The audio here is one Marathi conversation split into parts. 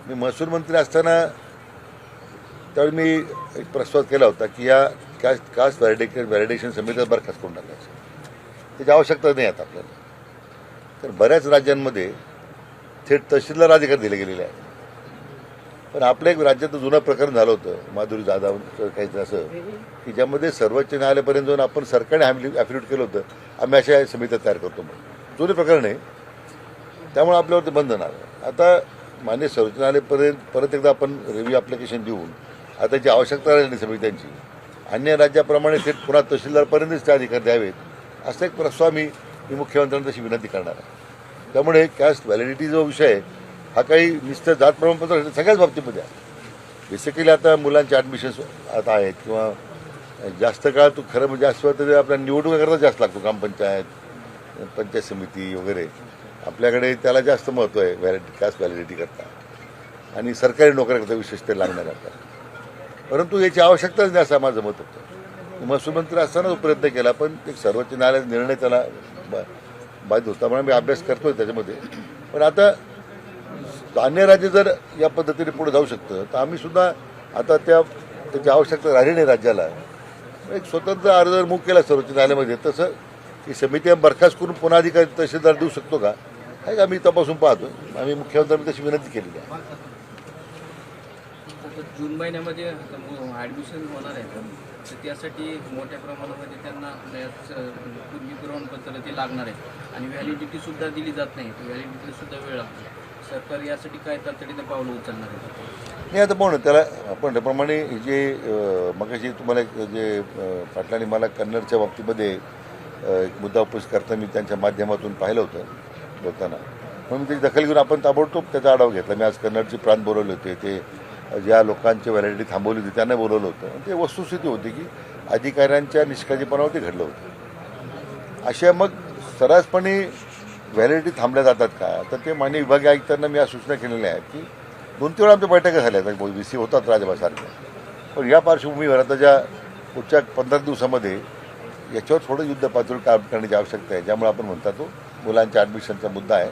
मी महसूल मंत्री असताना त्यावेळी मी एक प्रस्ताव केला होता की या कास्ट व्हॅलिडेशन समितीला बरखास्त करून टाकायचं. त्याची आवश्यकता नाही आता आपल्याला. तर बऱ्याच राज्यांमध्ये थेट तहसीलदार अधिकार दिले गेलेले आहेत. पण आपल्या एक राज्यात जुनं प्रकरण झालं होतं माधुरी जाधवचं काहीतरी असं की ज्यामध्ये सर्वोच्च न्यायालयापर्यंत जाऊन आपण सरकारने ॲफिडेविट केलं होतं आम्ही अशा समित्या तयार करतो म्हणून. जुने प्रकरण आहे. त्यामुळे आपल्यावर ते बंद होणार. आता मान्य सर्वोच्च न्यायालयापर्यंत परत एकदा आपण रिव्ह्यू ॲप्लिकेशन देऊन आता जी आवश्यकता राहिली समित्यांची अन्य राज्याप्रमाणे थेट पुन्हा तहसीलदारपर्यंतच ते अधिकार द्यावेत असा एक प्रस्ताव मी मुख्यमंत्र्यांना तशी विनंती करणार आहे. त्यामुळे कॅस्ट व्हॅलिडिटी जो विषय आहे हा काही नुसतं जात प्रमाणपत्र सगळ्याच बाबतीमध्ये आहे. बेसिकली आता मुलांचे ॲडमिशन्स आता आहेत किंवा जास्त काळ तू खरं म्हणजे असं तर आपल्या निवडणुकीकरता जास्त लागतो. ग्रामपंचायत पंचायत समिती वगैरे आपल्याकडे त्याला जास्त महत्त्व आहे कॅस्ट व्हॅलिडिटी करता आणि सरकारी नोकऱ्याकरता विशेष ते लागणार आपल्याला. परंतु याची आवश्यकताच नाही असं माझं मत होतं. महसूल मंत्री असताना तो प्रयत्न केला पण एक सर्वोच्च न्यायालयाचा निर्णय त्याला बाधित होता म्हणून मी अभ्यास करतोय त्याच्यामध्ये. पण आता अन्य राज्य जर या पद्धतीने पुढे जाऊ शकतं तर आम्ही सुद्धा आता त्याची आवश्यकता राहिली नाही राज्याला. एक स्वतंत्र अर्ज जर मूक केला सर्वोच्च न्यायालयामध्ये तसं ही समिती बरखास्त करून पुन्हा अधिकारी तहसीलदार देऊ शकतो का हे आम्ही तपासून पाहतो. आम्ही मुख्यमंत्र्यांनी तशी विनंती केलेली आहे. जून महिन्यामध्ये ॲडमिशन होणार आहे तर त्यासाठी मोठ्या प्रमाणामध्ये त्यांना पूर्वी प्रमाणपत्र ते लागणार आहे आणि व्हॅलिडिटीसुद्धा दिली जात नाही. व्हॅलिडिटीसुद्धा वेळ लागतो. सरकार यासाठी काय तातडीने पावलं उचलणार आहे? नाही आता पाहू त्याला आपण त्याप्रमाणे जे मगाशी तुम्हाला जे पाटलांनी मला कन्नडच्या बाबतीमध्ये एक मुद्दा उपस्थित करताना मी त्यांच्या माध्यमातून पाहिलं होतं बोलताना म्हणून मी त्याची दखल घेऊन आपण ताबडतोब त्याचा आढावा घेतला. मी आज कन्नडचे प्रांत बोलवले होते. ते ज्या लोकांची व्हॅलिडिटी थांबवली होती त्यांना बोलवलं होतं. ते वस्तुस्थिती होती की अधिकाऱ्यांच्या निष्काळजीपणावर ते घडलं होतं. अशा मग सर्रासपणे व्हॅलिडिटी थांबल्या जातात का तर ते मान्य विभागीय आयुक्तांना मी या सूचना केलेल्या आहेत की 2-3 वेळा आमच्या बैठका झाल्या आहेत VC होतात राजभासारख्या. पण या पार्श्वभूमीवर आता ज्या पुढच्या 15 दिवसामध्ये याच्यावर थोडं युद्ध पातळीवर काम करण्याची आवश्यकता आहे. ज्यामुळे आपण म्हणता तो मुलांच्या ॲडमिशनचा मुद्दा आहे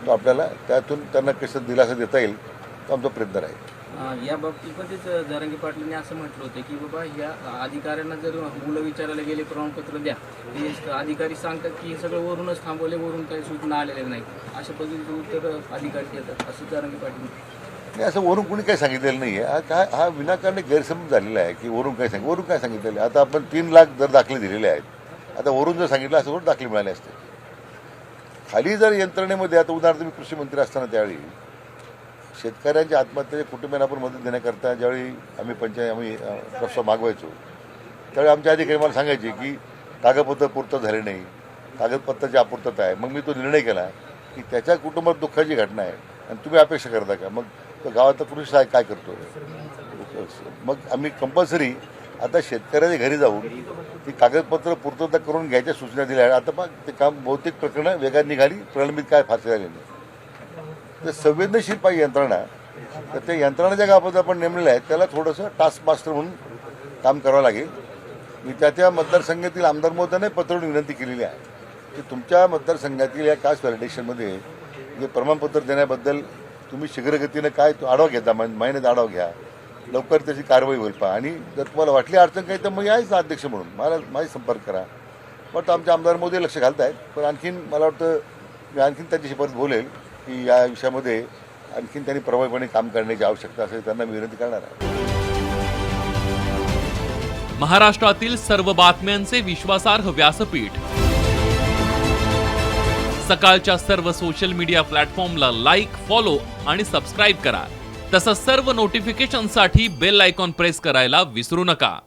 तो आपल्याला त्यातून त्यांना कसं दिलासा देता येईल तो आमचा प्रयत्न राहील. या बाबतीमध्येच जरांगे पाटलांनी असं म्हटलं होतं की बाबा या अधिकाऱ्यांना जर मुलं विचारायला गेले प्रमाणपत्र द्या ते अधिकारी सांगतात की हे सगळं वरूनच थांबवले वरून काही सूचना आलेल्या नाही अशा पद्धतीचं उत्तर अधिकारी देतात असं जरांगे पाटील. नाही असं वरून कोणी काही सांगितलेलं नाही आहे. हा विनाकारण गैरसमज झालेला आहे की वरून काय वरून काय सांगितलेलं आहे. आता आपण 3 लाख जर दाखले दिलेले आहेत आता वरून जर सांगितलं असं थोडं दाखले मिळाले असते. खाली जर यंत्रणेमध्ये आता उदाहरणार्थ मी कृषी मंत्री असताना त्यावेळी शेतकऱ्यांच्या आत्महत्येच्या कुटुंबियांना आपण मदत देण्याकरता ज्यावेळी आम्ही प्रस्ताव मागवायचो त्यावेळी आमच्या अधिकारी मला सांगायचे की कागदपत्र पूर्तता झाले नाही कागदपत्राची अपूर्तता आहे. मग मी तो निर्णय केला की त्याच्या कुटुंबात दुःखाची घटना आहे आणि तुम्ही अपेक्षा करता का मग तो गावातला कृषी काय करतो. मग आम्ही कंपल्सरी आता शेतकऱ्याच्या घरी जाऊन ती कागदपत्र पूर्तता करून घ्यायच्या सूचना दिल्या आहेत. आता मग ते काम बहुतेक प्रकरणं वेगात निघाली प्रलंबित काय फारसे झाले नाही. तर संवेदनशील पाहिजे यंत्रणा तर त्या यंत्रणाच्या गावात आपण नेमलेल्या आहेत त्याला थोडंसं टास्क मास्टर म्हणून काम करावं लागेल. मी त्या मतदारसंघातील आमदार महोदयांना पत्रावरून विनंती केलेली आहे की तुमच्या मतदारसंघातील या कास्ट व्हॅलिडेशनमध्ये जे प्रमाणपत्र देण्याबद्दल तुम्ही शीघ्रगतीनं काय तो आढावा घेता महिन्यात आढावा घ्या लवकर त्याची कारवाई होईल पहा आणि जर तुम्हाला वाटली अडचण काही तर मग यायचं अध्यक्ष म्हणून माझी संपर्क करा. पण आमचे आमदार मोदी लक्ष घालत आहेत. पण आणखीन मला वाटतं मी आणखीन त्यांच्याशी परत बोलेल की या विषयामध्ये आणखीन त्यांनी प्रभावीपणे काम करण्याची आवश्यकता असेल त्यांना मी विनंती करणार आहे. महाराष्ट्रातील सर्व बातम्यांचे विश्वासार्ह व्यासपीठ सकाळच्या सर्व सोशल मीडिया प्लॅटफॉर्मला लाईक फॉलो आणि सबस्क्राईब करा. तसंच सर्व नोटिफिकेशनसाठी बेल आयकॉन प्रेस करायला विसरू नका.